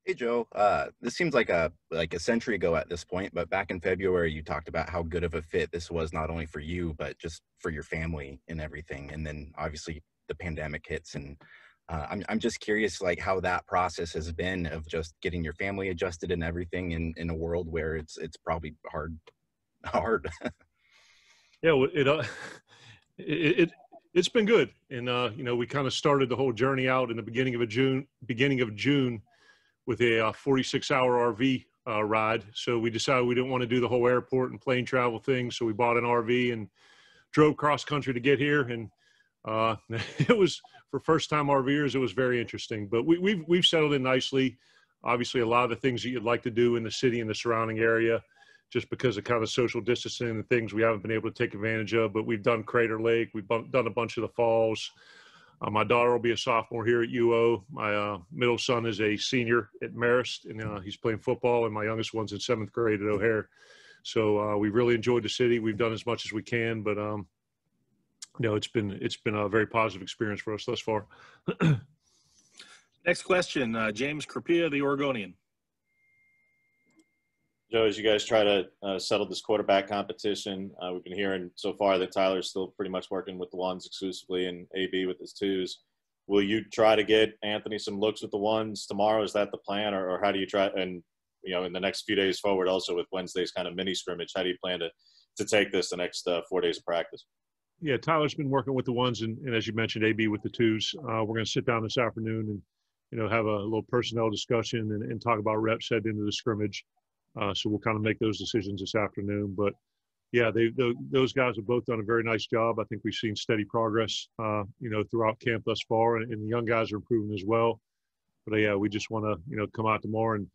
Hey Joe, this seems like a century ago at this point, but back in February you talked about how good of a fit this was not only for you but just for your family and everything. And then obviously the pandemic hits, and I'm just curious like how that process has been of just getting your family adjusted and everything in a world where it's probably hard. Yeah, well, it it's been good, and we kind of started the whole journey out in the beginning of June with a 46-hour RV ride. So we decided we didn't want to do the whole airport and plane travel thing, so we bought an RV and drove cross country to get here. And it was, for first-time RVers, it was very interesting. But we've settled in nicely. Obviously, a lot of the things that you'd like to do in the city and the surrounding area, just because of kind of social distancing and things we haven't been able to take advantage of. But we've done Crater Lake. We've done a bunch of the falls. My daughter will be a sophomore here at UO. My middle son is a senior at Marist, and he's playing football. And my youngest one's in 7th grade at O'Hare. So we've really enjoyed the city. We've done as much as we can, but it's been a very positive experience for us thus far. Next question, James Crapia, the Oregonian. Joe, as you guys try to settle this quarterback competition, we've been hearing so far that Tyler's still pretty much working with the ones exclusively and AB with his twos. Will you try to get Anthony some looks with the ones tomorrow? Is that the plan, or how do you try? And in the next few days forward, also with Wednesday's kind of mini scrimmage, how do you plan to take this the next 4 days of practice? Yeah, Tyler's been working with the ones, and as you mentioned, AB with the twos. We're going to sit down this afternoon and have a little personnel discussion and talk about reps heading into the scrimmage. So we'll kind of make those decisions this afternoon. But, yeah, those guys have both done a very nice job. I think we've seen steady progress, throughout camp thus far, and the young guys are improving as well. But, yeah, we just want to, come out tomorrow and,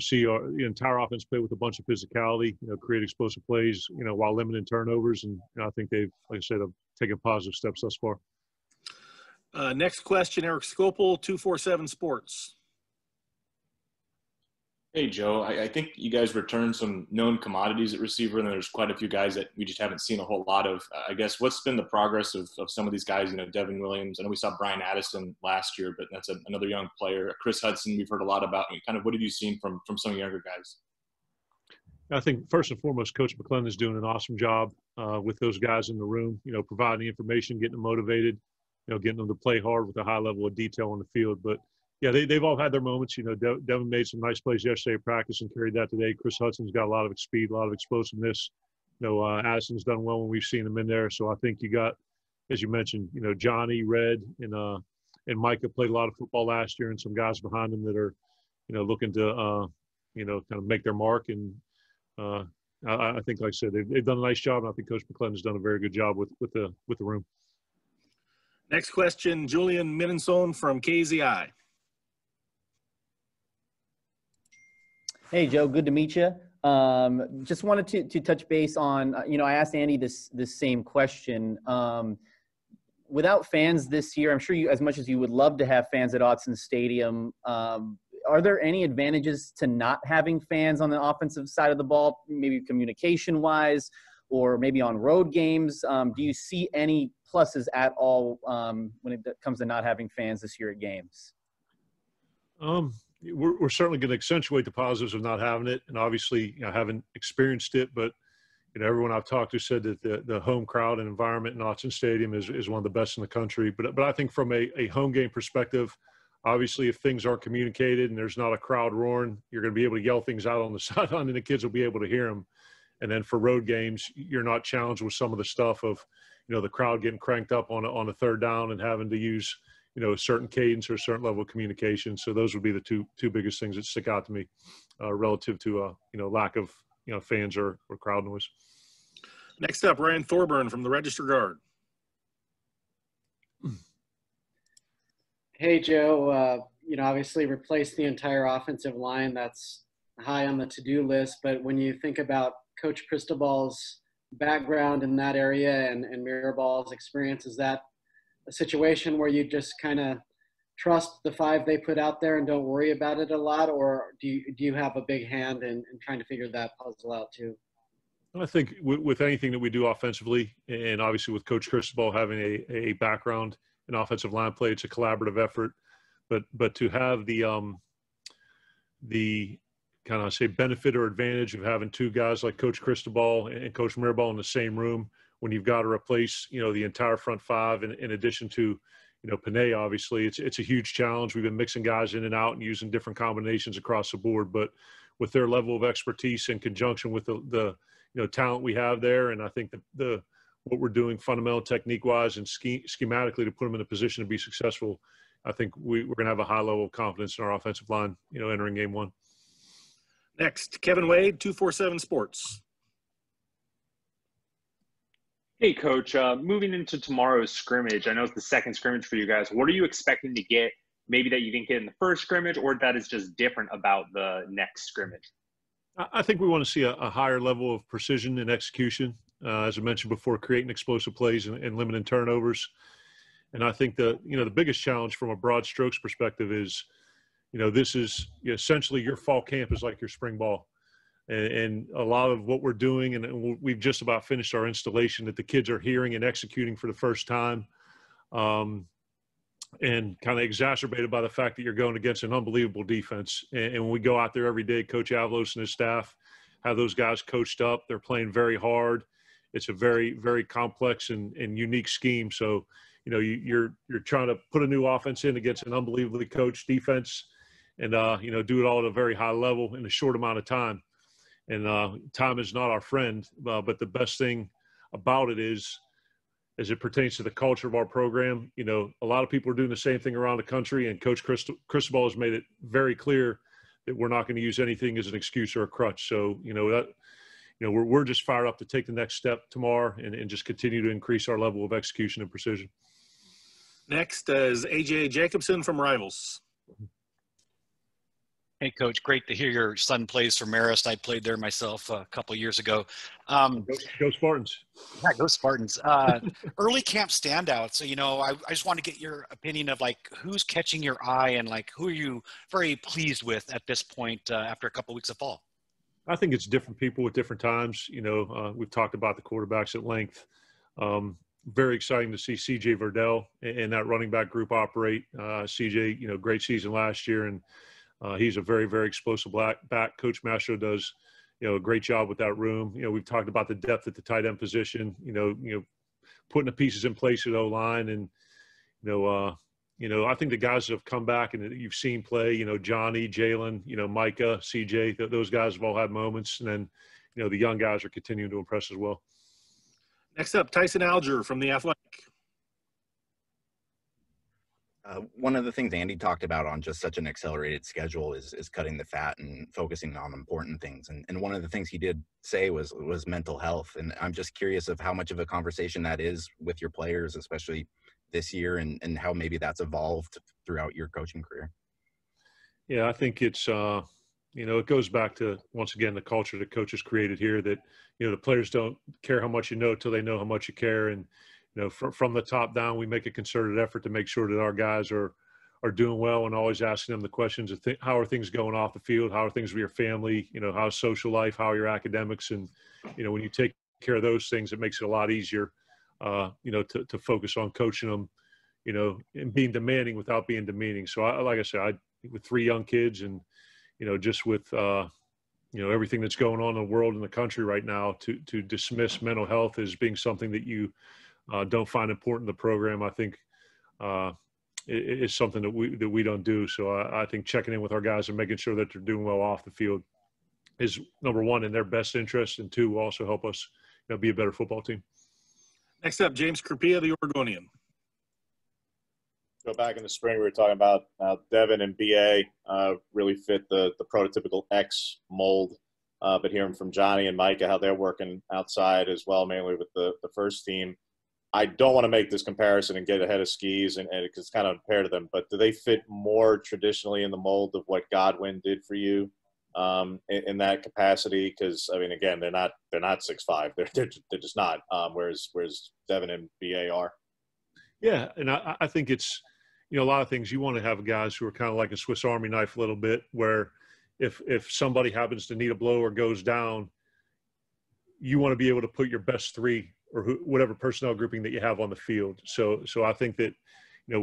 see the entire offense play with a bunch of physicality, create explosive plays, while limiting turnovers. And I think they've, like I said, have taken positive steps thus far. Next question, Eric Scopel, 247 Sports. Hey, Joe, I think you guys returned some known commodities at receiver, and there's quite a few guys that we just haven't seen a whole lot of. I guess what's been the progress of some of these guys? Devin Williams. I know we saw Brian Addison last year, but that's another young player. Chris Hudson, we've heard a lot about. Kind of what have you seen from some of the younger guys? I think first and foremost, Coach McClellan is doing an awesome job with those guys in the room, providing information, getting them motivated, getting them to play hard with a high level of detail on the field. But yeah, they've all had their moments. Devin made some nice plays yesterday at practice and carried that today. Chris Hudson's got a lot of speed, a lot of explosiveness. Addison's done well when we've seen him in there. So I think you got, as you mentioned, Johnny, Red, and Micah played a lot of football last year, and some guys behind them that are, looking to, kind of make their mark. And I think, like I said, they've done a nice job. And I think Coach McClellan has done a very good job with the room. Next question, Julian Minenson from KZI. Hey, Joe, good to meet you. Just wanted to touch base on, I asked Andy this same question. Without fans this year, I'm sure you, as much as you would love to have fans at Autzen Stadium, are there any advantages to not having fans on the offensive side of the ball, maybe communication-wise, or maybe on road games? Do you see any pluses at all when it comes to not having fans this year at games? We're certainly going to accentuate the positives of not having it, and obviously, I haven't experienced it, but everyone I've talked to said that the home crowd and environment in Autzen Stadium is one of the best in the country. But I think from a home game perspective, obviously, if things aren't communicated and there's not a crowd roaring, you're going to be able to yell things out on the sideline, and the kids will be able to hear them. And then for road games, you're not challenged with some of the stuff of the crowd getting cranked up on a third down and having to use a certain cadence or a certain level of communication. So those would be the two biggest things that stick out to me relative to lack of fans or crowd noise. Next up, Ryan Thorburn from the Register Guard. Hey, Joe. Obviously replace the entire offensive line. That's high on the to-do list. But when you think about Coach Cristobal's background in that area and Miraball's experience, is that a situation where you just kind of trust the five they put out there and don't worry about it a lot, or do you have a big hand in trying to figure that puzzle out too? I think with anything that we do offensively, and obviously with Coach Cristobal having a background in offensive line play, it's a collaborative effort. But to have the the kind of say benefit or advantage of having two guys like Coach Cristobal and Coach Mirabal in the same room when you've got to replace, the entire front five in addition to, Panay, obviously. It's a huge challenge. We've been mixing guys in and out and using different combinations across the board, but with their level of expertise in conjunction with the talent we have there, and I think what we're doing fundamental technique-wise and schematically to put them in a position to be successful, I think we're going to have a high level of confidence in our offensive line, entering game one. Next, Kevin Wade, 247 Sports. Hey, Coach. Moving into tomorrow's scrimmage, I know it's the second scrimmage for you guys. What are you expecting to get, maybe that you didn't get in the first scrimmage, or that is just different about the next scrimmage? I think we want to see a higher level of precision and execution, as I mentioned before, creating explosive plays and limiting turnovers. And I think the biggest challenge from a broad strokes perspective is, this is essentially your fall camp is like your spring ball. And a lot of what we're doing, and we've just about finished our installation, that the kids are hearing and executing for the first time, and kind of exacerbated by the fact that you're going against an unbelievable defense. And when we go out there every day, Coach Avalos and his staff have those guys coached up. They're playing very hard. It's a very, very complex and unique scheme. So, you're trying to put a new offense in against an unbelievably coached defense and, do it all at a very high level in a short amount of time. And time is not our friend, but the best thing about it is, as it pertains to the culture of our program, a lot of people are doing the same thing around the country, and Coach Cristobal has made it very clear that we're not going to use anything as an excuse or a crutch. So, we're just fired up to take the next step tomorrow and just continue to increase our level of execution and precision. Next is AJ Jacobson from Rivals. Hey, Coach, great to hear your son plays for Marist. I played there myself a couple of years ago. Go Spartans. Yeah, go Spartans. Early camp standouts. So, I just want to get your opinion of, who's catching your eye and, who are you very pleased with at this point after a couple of weeks of fall? I think it's different people at different times. We've talked about the quarterbacks at length. Very exciting to see CJ Verdell and that running back group operate. CJ, great season last year, and he's a very, very explosive back. Coach Mastro does, a great job with that room. We've talked about the depth at the tight end position, putting the pieces in place at O-line. And, I think the guys that have come back and that you've seen play, Johnny, Jalen, Micah, CJ, those guys have all had moments. And then, the young guys are continuing to impress as well. Next up, Tyson Alger from The Athletic. One of the things Andy talked about on just such an accelerated schedule is cutting the fat and focusing on important things. And one of the things he did say was mental health. And I'm just curious of how much of a conversation that is with your players, especially this year, and how maybe that's evolved throughout your coaching career. Yeah, I think it's, it goes back to, once again, the culture that coaches created here, that, the players don't care how much you know till they know how much you care. And, from the top down, we make a concerted effort to make sure that our guys are doing well, and always asking them the questions of how are things going off the field? How are things with your family? How's social life? How are your academics? And, when you take care of those things, it makes it a lot easier, to focus on coaching them, and being demanding without being demeaning. So like I said, with 3 young kids and, just with, everything that's going on in the world and the country right now, to dismiss mental health as being something that you don't find important in the program, I think is something that we don't do. So I think checking in with our guys and making sure that they're doing well off the field is, number one, in their best interest, and 2, will also help us be a better football team. Next up, James Krupia, The Oregonian. Go back in the spring, we were talking about Devin and BA really fit the prototypical X mold. But hearing from Johnny and Micah how they're working outside as well, mainly with the first team. I don't want to make this comparison and get ahead of Skis, and it's kind of unfair to them, but do they fit more traditionally in the mold of what Godwin did for you in that capacity? Because, I mean, again, they're not 6'5". They're just not, whereas Devin and BA are. Yeah, and I think it's, a lot of things you want to have guys who are kind of like a Swiss Army knife a little bit, where if somebody happens to need a blow or goes down, you want to be able to put your best 3 or whatever personnel grouping that you have on the field. So I think that,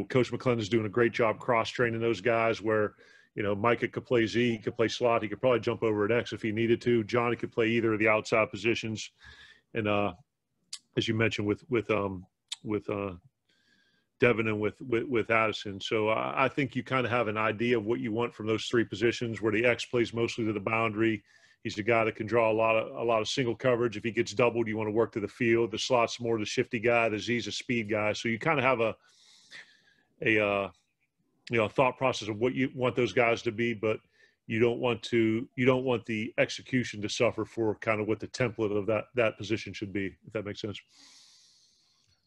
Coach McClendon is doing a great job cross-training those guys where, Micah could play Z, he could play slot, he could probably jump over at X if he needed to. Johnny could play either of the outside positions, and as you mentioned with Devin and with Addison. So I think you kind of have an idea of what you want from those three positions, where the X plays mostly to the boundary. He's the guy that can draw a lot of single coverage. If he gets doubled, you want to work to the field. The slot's more the shifty guy. The Z's a speed guy. So you kind of have a thought process of what you want those guys to be, but you don't want the execution to suffer for kind of what the template of that position should be, if that makes sense.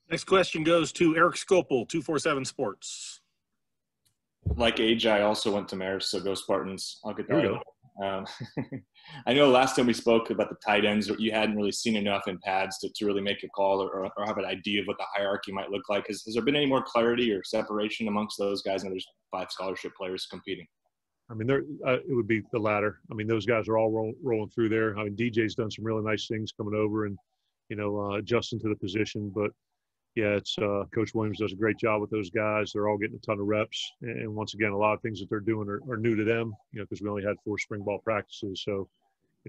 Next question goes to Eric Scopel, 247 Sports. Like AJ, I also went to Marist, so go Spartans. I'll get that. I know last time we spoke about the tight ends, you hadn't really seen enough in pads to really make a call or have an idea of what the hierarchy might look like. Has there been any more clarity or separation amongst those guys? And there's 5 scholarship players competing. I mean, it would be the latter. I mean, those guys are all rolling through there. I mean, DJ's done some really nice things coming over and, adjusting to the position. But, yeah, it's Coach Williams does a great job with those guys. They're all getting a ton of reps. And once again, a lot of things that they're doing are new to them, because we only had 4 spring ball practices. So,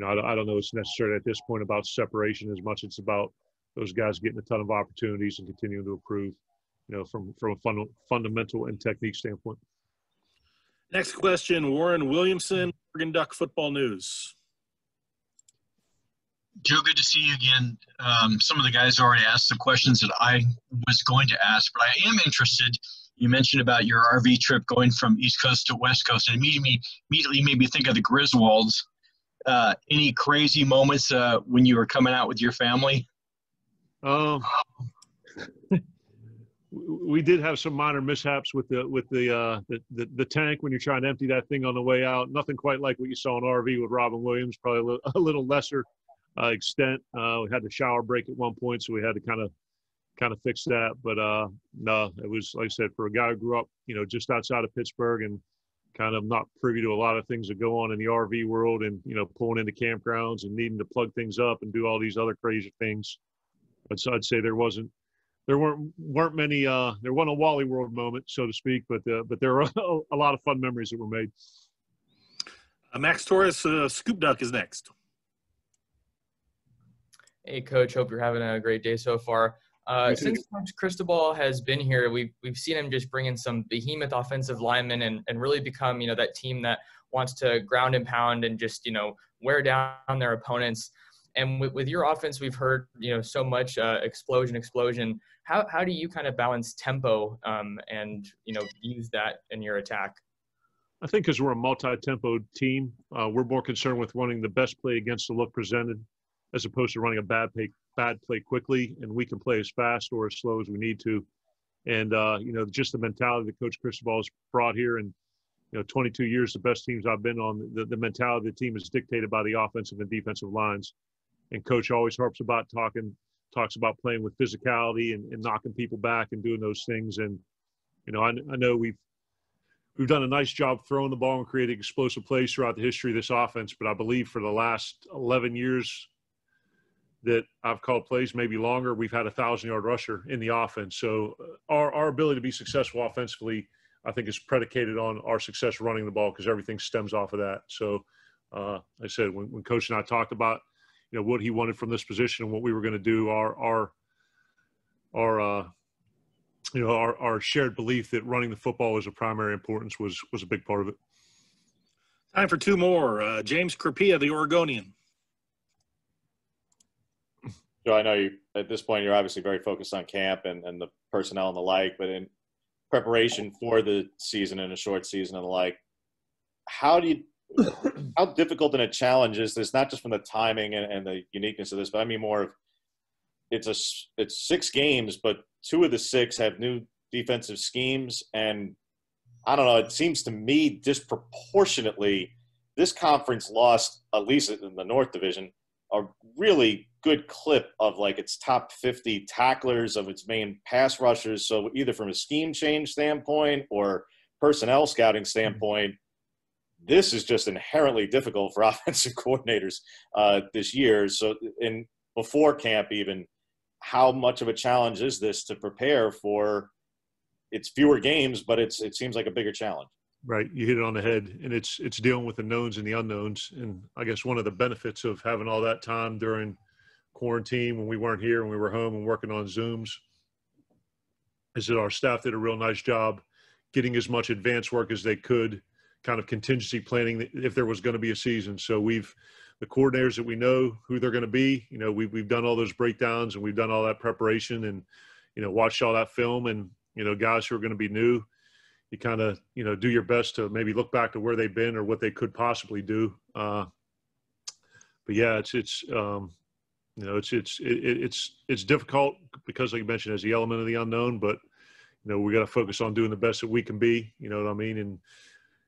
I don't know it's necessarily at this point about separation as much. It's about those guys getting a ton of opportunities and continuing to improve, from a fundamental and technique standpoint. Next question, Warren Williamson, Oregon Duck Football News. Joe, good to see you again. Some of the guys already asked the questions that I was going to ask, but I am interested. You mentioned about your RV trip going from East Coast to West Coast, and immediately made me think of the Griswolds. Any crazy moments when you were coming out with your family? We did have some minor mishaps with the tank when you're trying to empty that thing on the way out. Nothing quite like what you saw in RV with Robin Williams. Probably a little lesser extent. We had the shower break at one point, so we had to kind of fix that. But no, it was, like I said, for a guy who grew up, just outside of Pittsburgh and kind of not privy to a lot of things that go on in the RV world, and pulling into campgrounds and needing to plug things up and do all these other crazy things. But so I'd say there weren't many. There wasn't a Wally World moment, so to speak, but there were a lot of fun memories that were made. Max Torres, Scoop Duck is next. Hey, Coach. Hope you're having a great day so far. Since Coach Cristobal has been here, we've seen him just bring in some behemoth offensive linemen and really become, that team that wants to ground and pound and just, wear down their opponents. And with your offense, we've heard, so much explosion. How do you kind of balance tempo and, use that in your attack? I think because we're a multi-tempo team, we're more concerned with running the best play against the look presented as opposed to running a bad play quickly, and we can play as fast or as slow as we need to. And, just the mentality that Coach Cristobal has brought here, and, 22 years, the best teams I've been on, the mentality of the team is dictated by the offensive and defensive lines. And Coach always talks about playing with physicality and knocking people back and doing those things. And, I know we've done a nice job throwing the ball and creating explosive plays throughout the history of this offense. But I believe for the last 11 years that I've called plays, maybe longer, we've had a 1,000-yard rusher in the offense. So our ability to be successful offensively, I think, is predicated on our success running the ball, because everything stems off of that. So like I said, when Coach and I talked about, what he wanted from this position and what we were going to do, our shared belief that running the football was of primary importance was a big part of it. Time for 2 more. James Crapia, the Oregonian. Joe, I know you at this point you're obviously very focused on camp and the personnel and the like, but in preparation for the season and a short season and the like, how difficult and a challenge is this, not just from the timing and the uniqueness of this, but I mean more of it's 6 games, but 2 of the 6 have new defensive schemes. And I don't know, it seems to me disproportionately this conference lost, at least in the North Division, a really good clip of like its top 50 tacklers of its main pass rushers. So either from a scheme change standpoint or personnel scouting standpoint, this is just inherently difficult for offensive coordinators this year. So before camp even, how much of a challenge is this to prepare for? It's fewer games, but it seems like a bigger challenge. Right, you hit it on the head, and it's dealing with the knowns and the unknowns. And I guess one of the benefits of having all that time during quarantine when we weren't here and we were home and working on Zooms is that our staff did a real nice job getting as much advanced work as they could, kind of contingency planning if there was going to be a season. So the coordinators that we know who they're going to be, you know, we've done all those breakdowns and we've done all that preparation and, you know, watched all that film. And, you know, guys who are going to be new, you kind of, you know, do your best to maybe look back to where they've been or what they could possibly do. But yeah, it's you know, it's difficult because, like you mentioned, there's the element of the unknown, but, you know, we got to focus on doing the best that we can be, you know what I mean? And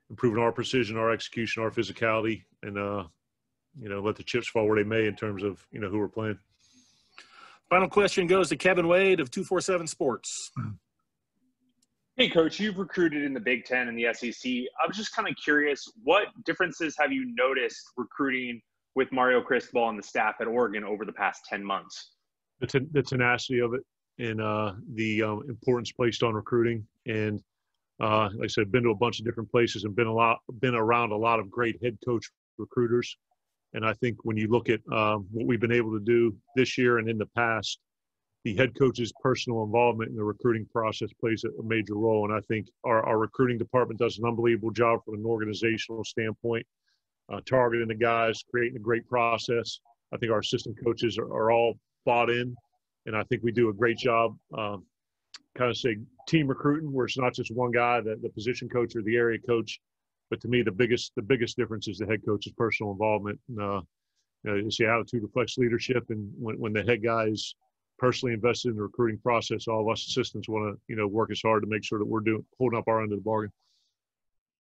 improving our precision, our execution, our physicality, and, you know, let the chips fall where they may in terms of, you know, who we're playing. Final question goes to Kevin Wade of 247 Sports. Hey, Coach, you've recruited in the Big Ten and the SEC. I was just kind of curious, what differences have you noticed recruiting with Mario Cristobal and the staff at Oregon over the past 10 months? The tenacity of it and the importance placed on recruiting. And like I said, been to a bunch of different places and been around a lot of great head coach recruiters. And I think when you look at what we've been able to do this year and in the past, the head coach's personal involvement in the recruiting process plays a major role. And I think our recruiting department does an unbelievable job from an organizational standpoint, targeting the guys, creating a great process. I think our assistant coaches are all bought in. And I think we do a great job kind of say team recruiting, where it's not just one guy, the position coach or the area coach. But to me, the biggest difference is the head coach's personal involvement. You know, it's the attitude reflects leadership. And when the head guy is personally invested in the recruiting process, all of us assistants want to, you know, work as hard to make sure that we're holding up our end of the bargain.